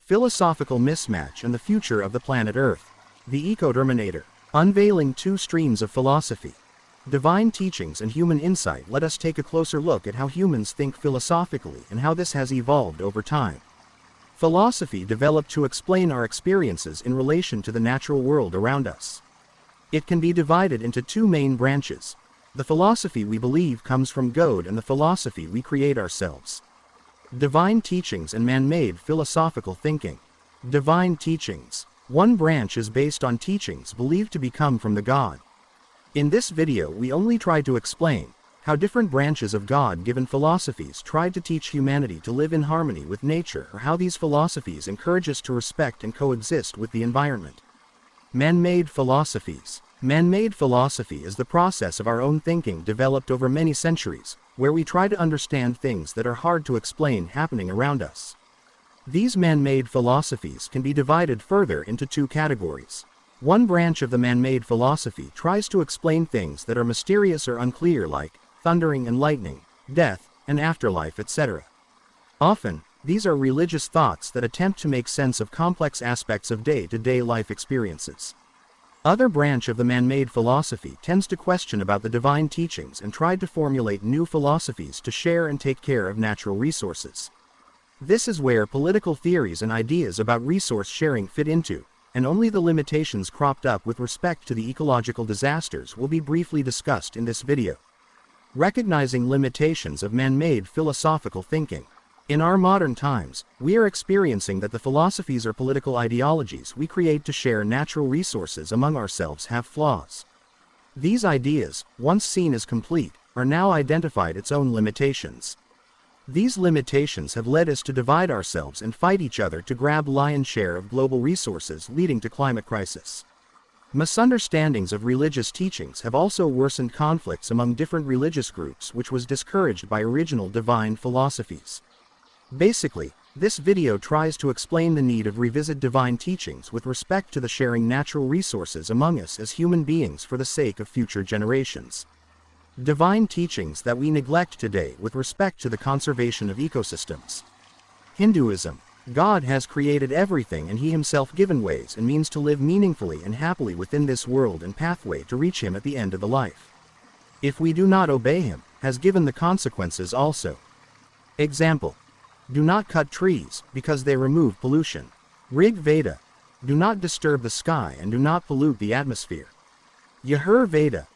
philosophical mismatch and the future of the planet Earth. The Ecoterminator, unveiling two streams of philosophy. Divine teachings and human insight. Let us take a closer look at how humans think philosophically and how this has evolved over time. Philosophy developed to explain our experiences in relation to the natural world around us. It can be divided into two main branches. The philosophy we believe comes from God and the philosophy we create ourselves. Divine teachings and man-made philosophical thinking. Divine teachings. One branch is based on teachings believed to come from the God. In this video we only try to explain how different branches of God-given philosophies tried to teach humanity to live in harmony with nature, or how these philosophies encourage us to respect and coexist with the environment. Man-made philosophies. Man-made philosophy is the process of our own thinking developed over many centuries, where we try to understand things that are hard to explain happening around us. These man-made philosophies can be divided further into two categories. One branch of the man-made philosophy tries to explain things that are mysterious or unclear, like thundering and lightning, death, and afterlife, etc. Often, these are religious thoughts that attempt to make sense of complex aspects of day-to-day life experiences. Other branch of the man-made philosophy tends to question about the divine teachings and tried to formulate new philosophies to share and take care of natural resources. This is where political theories and ideas about resource sharing fit into, and only the limitations cropped up with respect to the ecological disasters will be briefly discussed in this video. Recognizing limitations of man-made philosophical thinking. In our modern times, we are experiencing that the philosophies or political ideologies we create to share natural resources among ourselves have flaws. These ideas, once seen as complete, are now identified its own limitations. These limitations have led us to divide ourselves and fight each other to grab lion's share of global resources, leading to climate crisis. Misunderstandings of religious teachings have also worsened conflicts among different religious groups, which was discouraged by original divine philosophies. Basically, this video tries to explain the need of revisit divine teachings with respect to the sharing natural resources among us as human beings for the sake of future generations. Divine teachings that we neglect today with respect to the conservation of ecosystems. Hinduism. God has created everything and He Himself given ways and means to live meaningfully and happily within this world and pathway to reach Him at the end of the life. If we do not obey Him, has given the consequences also. Example. Do not cut trees, because they remove pollution. Rig Veda. Do not disturb the sky and do not pollute the atmosphere. Yajur Veda.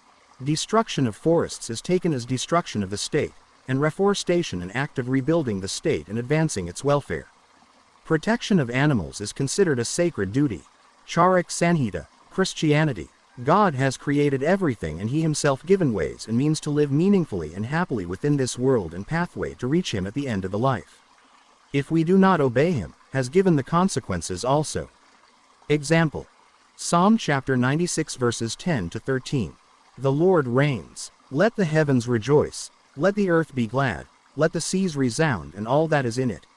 Destruction of forests is taken as destruction of the state, and reforestation an act of rebuilding the state and advancing its welfare. Protection of animals is considered a sacred duty. Charak Sanhita. Christianity. God has created everything and He Himself given ways and means to live meaningfully and happily within this world and pathway to reach Him at the end of the life. If we do not obey Him, has given the consequences also. Example. Psalm chapter 96 verses 10 to 13. The Lord reigns. Let the heavens rejoice. Let the earth be glad. Let the seas resound and all that is in it.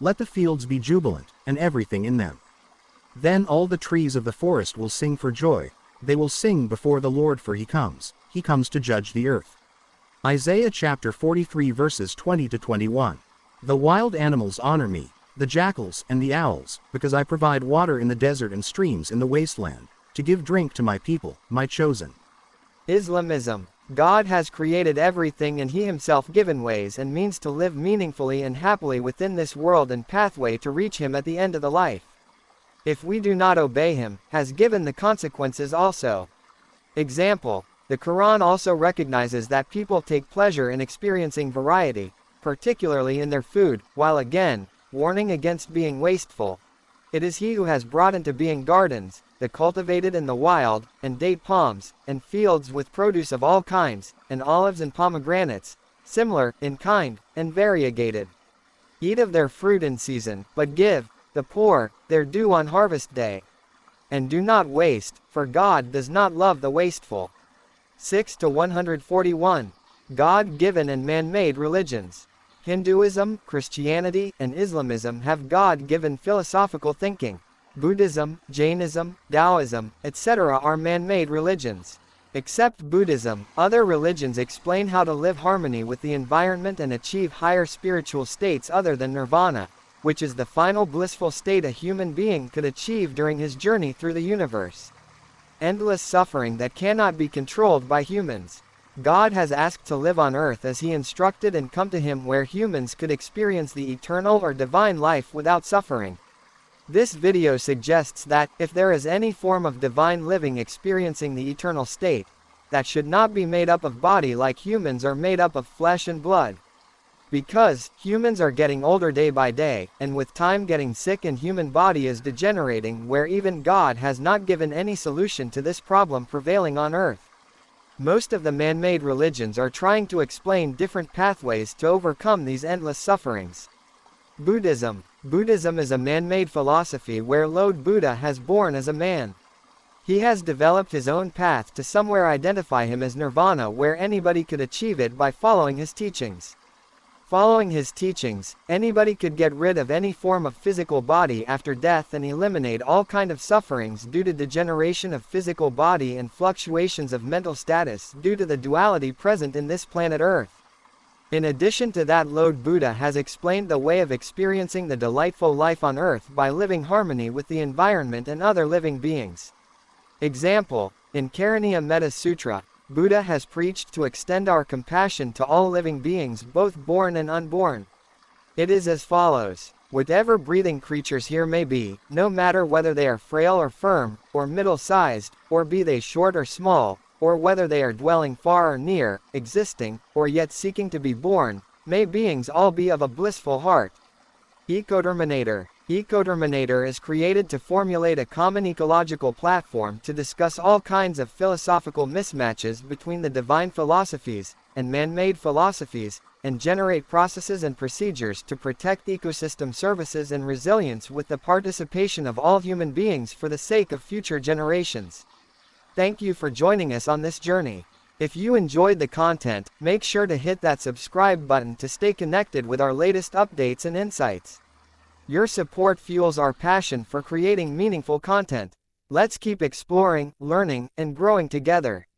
Let the fields be jubilant, and everything in them. Then all the trees of the forest will sing for joy. They will sing before the Lord, for He comes to judge the earth. Isaiah chapter 43 verses 20 to 21. The wild animals honor me, the jackals and the owls, because I provide water in the desert and streams in the wasteland, to give drink to my people, my chosen. Islamism. God has created everything and He Himself given ways and means to live meaningfully and happily within this world and pathway to reach Him at the end of the life. If we do not obey Him, has given the consequences also. Example. The Quran also recognizes that people take pleasure in experiencing variety, particularly in their food, while again, warning against being wasteful. It is He who has brought into being gardens, the cultivated in the wild, and date palms, and fields with produce of all kinds, and olives and pomegranates, similar, in kind, and variegated. Eat of their fruit in season, but give, the poor, their due on harvest day. And do not waste, for God does not love the wasteful. 6 to 141. God-given and man-made religions. Hinduism, Christianity, and Islamism have God-given philosophical thinking. Buddhism, Jainism, Taoism, etc. are man-made religions. Except Buddhism, other religions explain how to live harmony with the environment and achieve higher spiritual states other than nirvana. which is the final blissful state a human being could achieve during his journey through the universe. Endless suffering that cannot be controlled by humans. God has asked to live on earth as he instructed and come to him where humans could experience the eternal or divine life without suffering. This video suggests that, if there is any form of divine living experiencing the eternal state, that should not be made up of body like humans are made up of flesh and blood. Because humans are getting older day by day, and with time getting sick and human body is degenerating where even God has not given any solution to this problem prevailing on earth. Most of the man-made religions are trying to explain different pathways to overcome these endless sufferings. Buddhism. Buddhism is a man-made philosophy where Lord Buddha has born as a man. He has developed his own path to somewhere identify him as nirvana where anybody could achieve it by following his teachings. Following his teachings, anybody could get rid of any form of physical body after death and eliminate all kind of sufferings due to degeneration of physical body and fluctuations of mental status due to the duality present in this planet Earth. In addition to that, Lord Buddha has explained the way of experiencing the delightful life on Earth by living harmony with the environment and other living beings. Example, in Karaniya Metta Sutra, Buddha has preached to extend our compassion to all living beings both born and unborn. It is as follows: whatever breathing creatures here may be, no matter whether they are frail or firm, or middle-sized, or be they short or small, or whether they are dwelling far or near, existing, or yet seeking to be born, may beings all be of a blissful heart. Ecoterminator. Ecoterminator is created to formulate a common ecological platform to discuss all kinds of philosophical mismatches between the divine philosophies and man-made philosophies, and generate processes and procedures to protect ecosystem services and resilience with the participation of all human beings for the sake of future generations. Thank you for joining us on this journey. If you enjoyed the content, make sure to hit that subscribe button to stay connected with our latest updates and insights. Your support fuels our passion for creating meaningful content. Let's keep exploring, learning, and growing together.